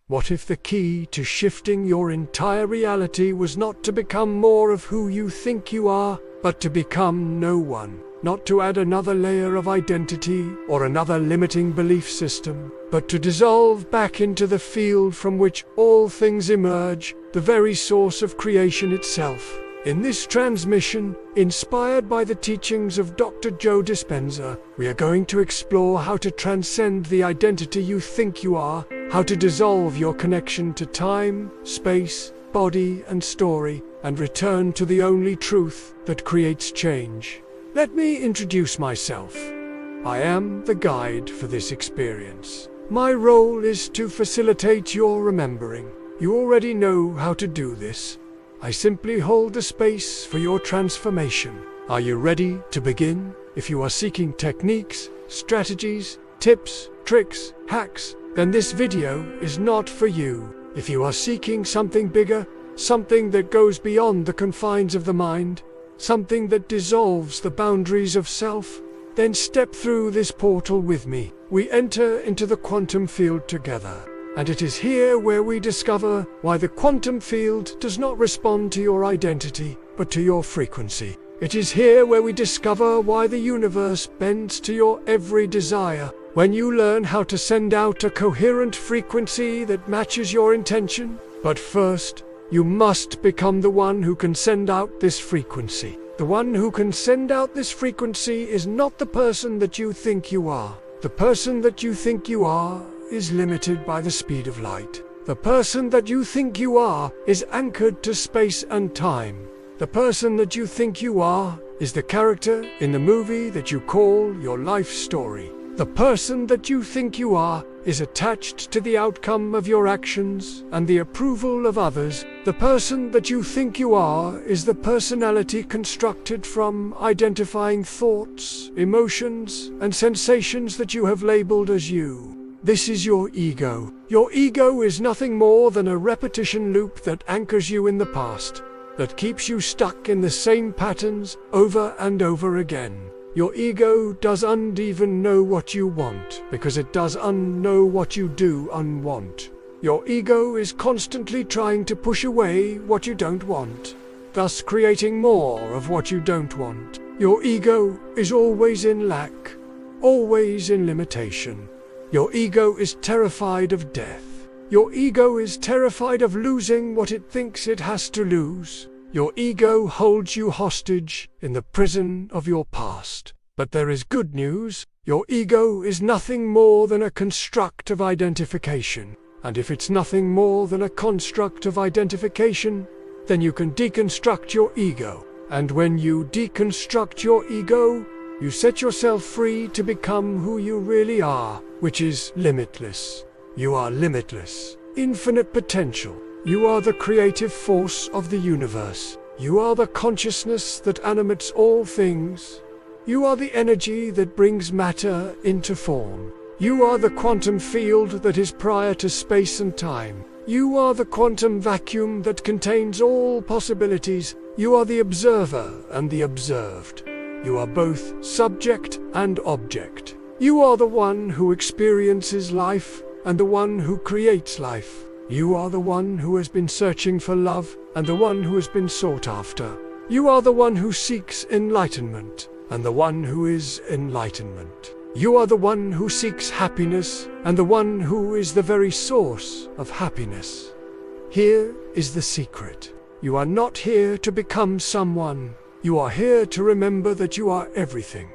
What if the key to shifting your entire reality was not to become more of who you think you are, but to become no one? Not to add another layer of identity or another limiting belief system, but to dissolve back into the field from which all things emerge, the very source of creation itself. In this transmission, inspired by the teachings of Dr. Joe Dispenza, we are going to explore how to transcend the identity you think you are, how to dissolve your connection to time, space, body, and story, and return to the only truth that creates change. Let me introduce myself. I am the guide for this experience. My role is to facilitate your remembering. You already know how to do this. I simply hold the space for your transformation. Are you ready to begin? If you are seeking techniques, strategies, tips, tricks, hacks, then this video is not for you. If you are seeking something bigger, something that goes beyond the confines of the mind, something that dissolves the boundaries of self, then step through this portal with me. We enter into the quantum field together. And it is here where we discover why the quantum field does not respond to your identity, but to your frequency. It is here where we discover why the universe bends to your every desire. When you learn how to send out a coherent frequency that matches your intention. But first, you must become the one who can send out this frequency. The one who can send out this frequency is not the person that you think you are. The person that you think you are is limited by the speed of light. The person that you think you are is anchored to space and time. The person that you think you are is the character in the movie that you call your life story. The person that you think you are is attached to the outcome of your actions and the approval of others. The person that you think you are is the personality constructed from identifying thoughts, emotions, and sensations that you have labeled as you. This is your ego. Your ego is nothing more than a repetition loop that anchors you in the past, that keeps you stuck in the same patterns over and over again. Your ego doesn't even know what you want, because it doesn't know what you do unwant. Your ego is constantly trying to push away what you don't want, thus creating more of what you don't want. Your ego is always in lack, always in limitation. Your ego is terrified of death. Your ego is terrified of losing what it thinks it has to lose. Your ego holds you hostage in the prison of your past. But there is good news. Your ego is nothing more than a construct of identification. And if it's nothing more than a construct of identification, then you can deconstruct your ego. And when you deconstruct your ego, you set yourself free to become who you really are, which is limitless. You are limitless. Infinite potential. You are the creative force of the universe. You are the consciousness that animates all things. You are the energy that brings matter into form. You are the quantum field that is prior to space and time. You are the quantum vacuum that contains all possibilities. You are the observer and the observed. You are both subject and object. You are the one who experiences life and the one who creates life. You are the one who has been searching for love and the one who has been sought after. You are the one who seeks enlightenment and the one who is enlightenment. You are the one who seeks happiness and the one who is the very source of happiness. Here is the secret. You are not here to become someone. You are here to remember that you are everything.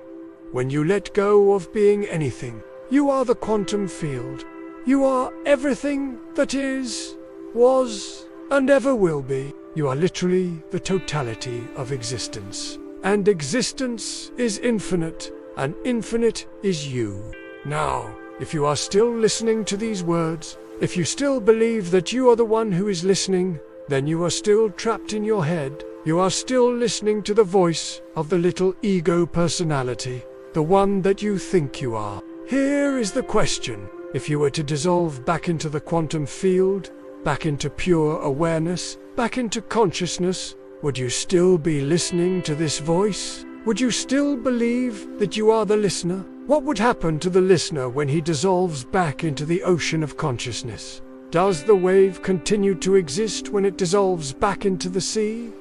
When you let go of being anything, you are the quantum field. You are everything that is, was, and ever will be. You are literally the totality of existence. And existence is infinite, and infinite is you. Now, if you are still listening to these words, if you still believe that you are the one who is listening, then you are still trapped in your head. You are still listening to the voice of the little ego personality, the one that you think you are. Here is the question. If you were to dissolve back into the quantum field, back into pure awareness, back into consciousness, would you still be listening to this voice? Would you still believe that you are the listener? What would happen to the listener when he dissolves back into the ocean of consciousness? Does the wave continue to exist when it dissolves back into the sea?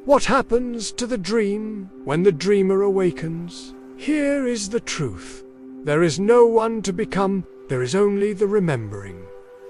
What happens to the dream when the dreamer awakens? Here is the truth. There is no one to become, there is only the remembering.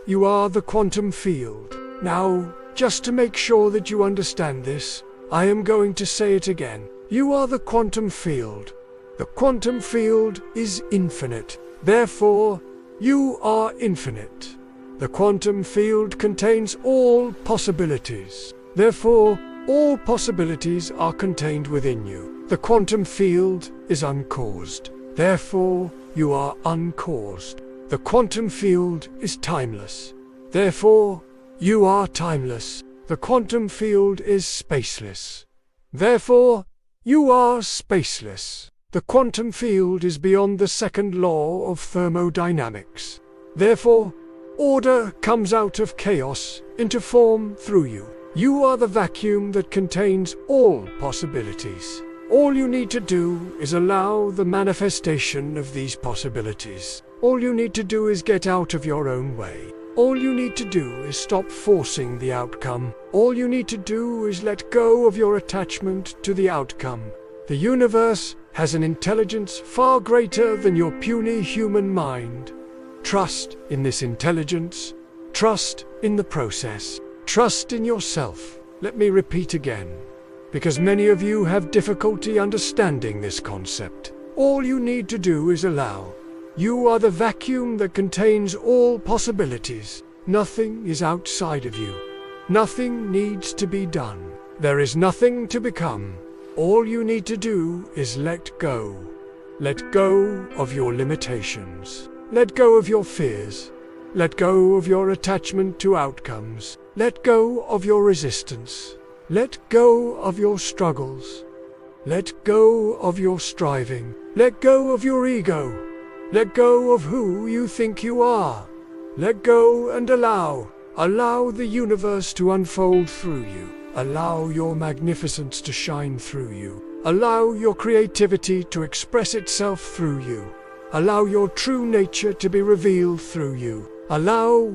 You are the quantum field. Now, just to make sure that you understand this, I am going to say it again. You are the quantum field. The quantum field is infinite. Therefore, you are infinite. The quantum field contains all possibilities. Therefore, all possibilities are contained within you. The quantum field is uncaused. Therefore, you are uncaused. The quantum field is timeless. Therefore, you are timeless. The quantum field is spaceless. Therefore, you are spaceless. The quantum field is beyond the second law of thermodynamics. Therefore, order comes out of chaos into form through you. You are the vacuum that contains all possibilities. All you need to do is allow the manifestation of these possibilities. All you need to do is get out of your own way. All you need to do is stop forcing the outcome. All you need to do is let go of your attachment to the outcome. The universe has an intelligence far greater than your puny human mind. Trust in this intelligence. Trust in the process. Trust in yourself. Let me repeat again, because many of you have difficulty understanding this concept. All you need to do is allow. You are the vacuum that contains all possibilities. Nothing is outside of you. Nothing needs to be done. There is nothing to become. All you need to do is let go. Let go of your limitations. Let go of your fears. Let go of your attachment to outcomes. Let go of your resistance. Let go of your struggles. Let go of your striving. Let go of your ego. Let go of who you think you are. Let go and allow. Allow the universe to unfold through you. Allow your magnificence to shine through you. Allow your creativity to express itself through you. Allow your true nature to be revealed through you. Allow.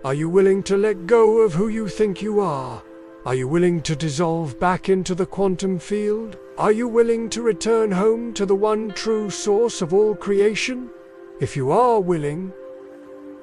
Are you willing to let go of who you think you are? Are you willing to dissolve back into the quantum field? Are you willing to return home to the one true source of all creation? If you are willing,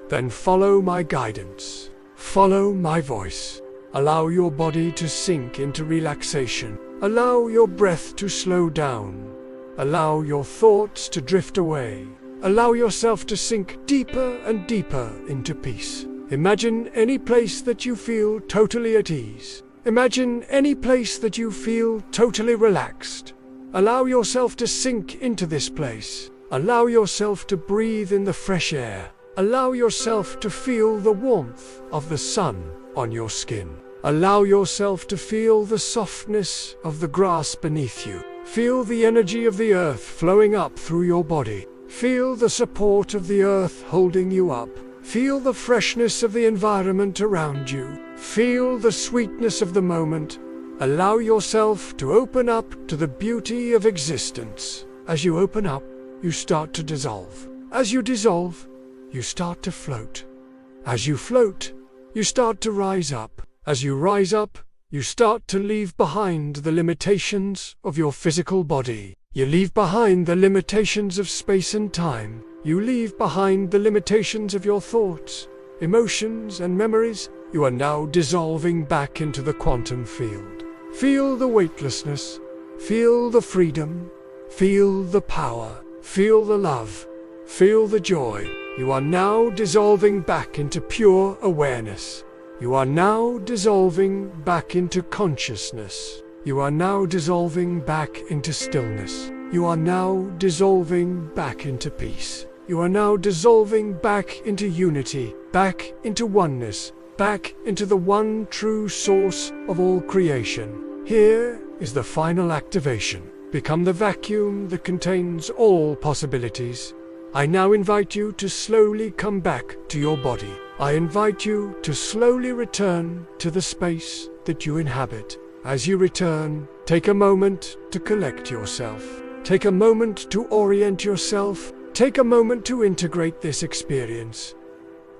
then follow my guidance. Follow my voice. Allow your body to sink into relaxation. Allow your breath to slow down. Allow your thoughts to drift away. Allow yourself to sink deeper and deeper into peace. Imagine any place that you feel totally at ease. Imagine any place that you feel totally relaxed. Allow yourself to sink into this place. Allow yourself to breathe in the fresh air. Allow yourself to feel the warmth of the sun on your skin. Allow yourself to feel the softness of the grass beneath you. Feel the energy of the earth flowing up through your body. Feel the support of the earth holding you up. Feel the freshness of the environment around you. Feel the sweetness of the moment. Allow yourself to open up to the beauty of existence. As you open up, you start to dissolve. As you dissolve, you start to float. As you float, you start to rise up. As you rise up, you start to leave behind the limitations of your physical body. You leave behind the limitations of space and time. You leave behind the limitations of your thoughts, emotions, and memories. You are now dissolving back into the quantum field. Feel the weightlessness. Feel the freedom. Feel the power. Feel the love. Feel the joy. You are now dissolving back into pure awareness. You are now dissolving back into consciousness. You are now dissolving back into stillness. You are now dissolving back into peace. You are now dissolving back into unity, back into oneness, back into the one true source of all creation. Here is the final activation. Become the vacuum that contains all possibilities. I now invite you to slowly come back to your body. I invite you to slowly return to the space that you inhabit. As you return, take a moment to collect yourself. Take a moment to orient yourself. Take a moment to integrate this experience.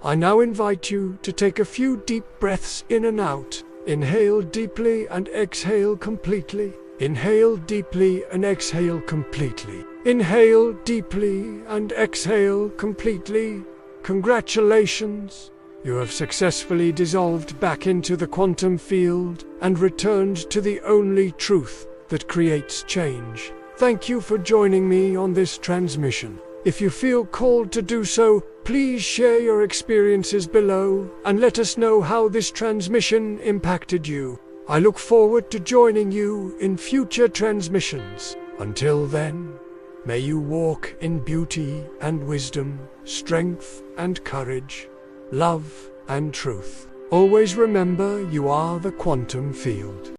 I now invite you to take a few deep breaths in and out. Inhale deeply and exhale completely. Inhale deeply and exhale completely. Inhale deeply and exhale completely. Congratulations! You have successfully dissolved back into the quantum field and returned to the only truth that creates change. Thank you for joining me on this transmission. If you feel called to do so, please share your experiences below and let us know how this transmission impacted you. I look forward to joining you in future transmissions. Until then, may you walk in beauty and wisdom, strength and courage, love and truth. Always remember you are the quantum field.